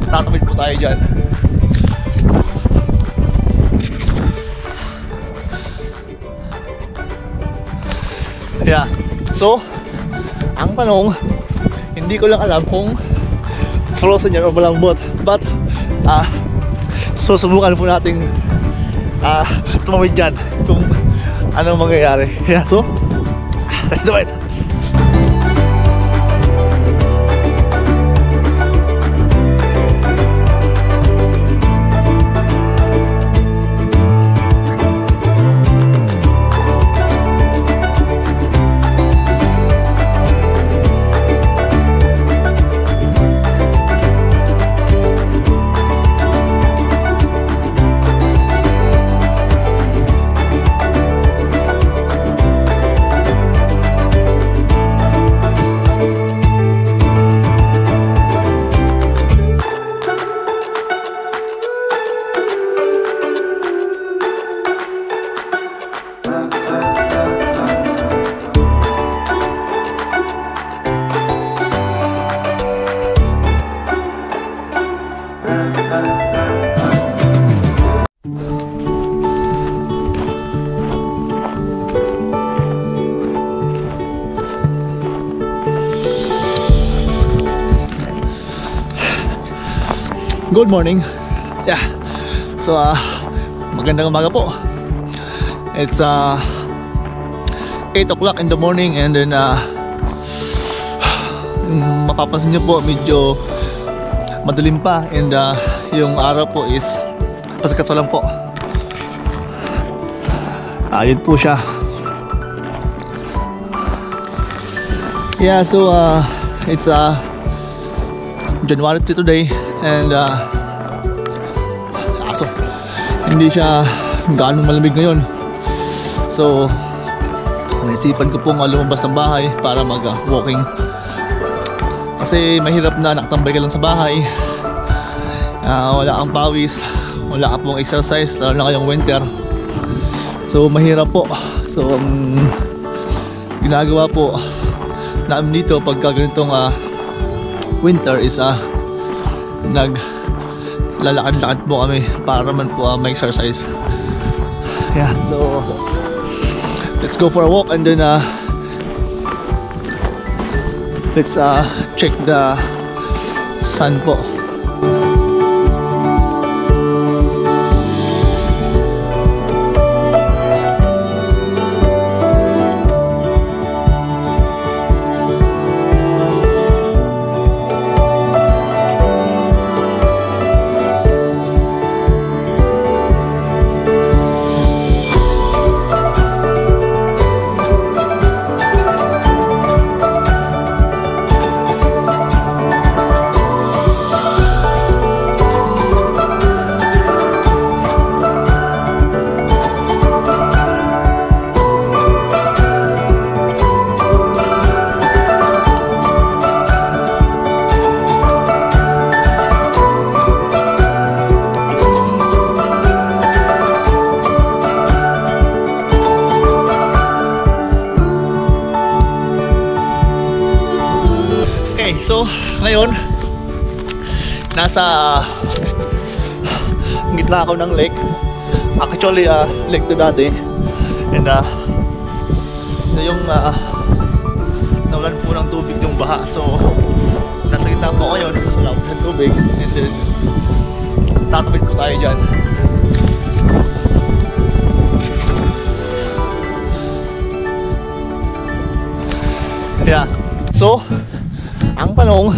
Tatawid po tayo dyan. Yeah. So, ang tanong, hindi ko lang alam kung frozen yan o malambot. But, susubukan po natin tumawid dyan kung anong mangyayari. Yeah, so, let's do it! Good morning. Yeah. So magandang umaga po. It's 8 o'clock in the morning, and then mapapansin niyo po medyo madilim pa, and yung araw po is pasikaso lang po. Ayun po siya. Yeah, so it's January 3 today, and hindi siya gaano malamig ngayon. So naisipan ko pong lumabas ng bahay para mag-walking, kasi mahirap na nakatambay ka lang sa bahay. Wala kang pawis, wala ka pong exercise, lalo na ngayong winter. So mahirap po. So ginagawa po namin dito pagka ganitong winter is naglalakad-lakad po kami para naman po may exercise. Yeah, so let's go for a walk, and then let's check the sun po. So ngayon nasa gitna ako ng lake. Actually lake to dati, and yung nawalan po ng tubig yung baha. So nasa gitna po ngayon, wala po ng tubig, and then tatawid po tayo dyan. Yeah. So ang tanong,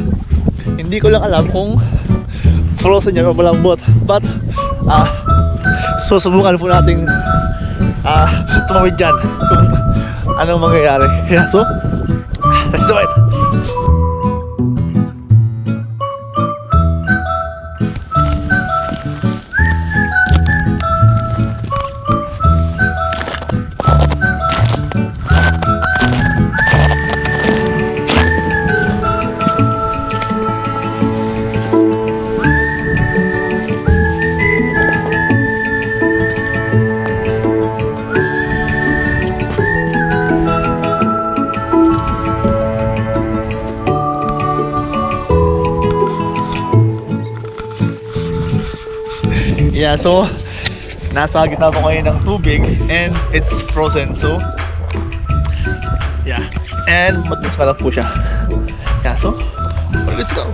hindi ko lang alam kung frozen yan o malambot. But susubukan po natin tumawid dyan kung anong mangyayari. Yeah, so let's do it! Yeah, so nasa gitna po kayo ng tubig and it's frozen. So yeah, and matamis pa lang po siya. Yeah, so let's go.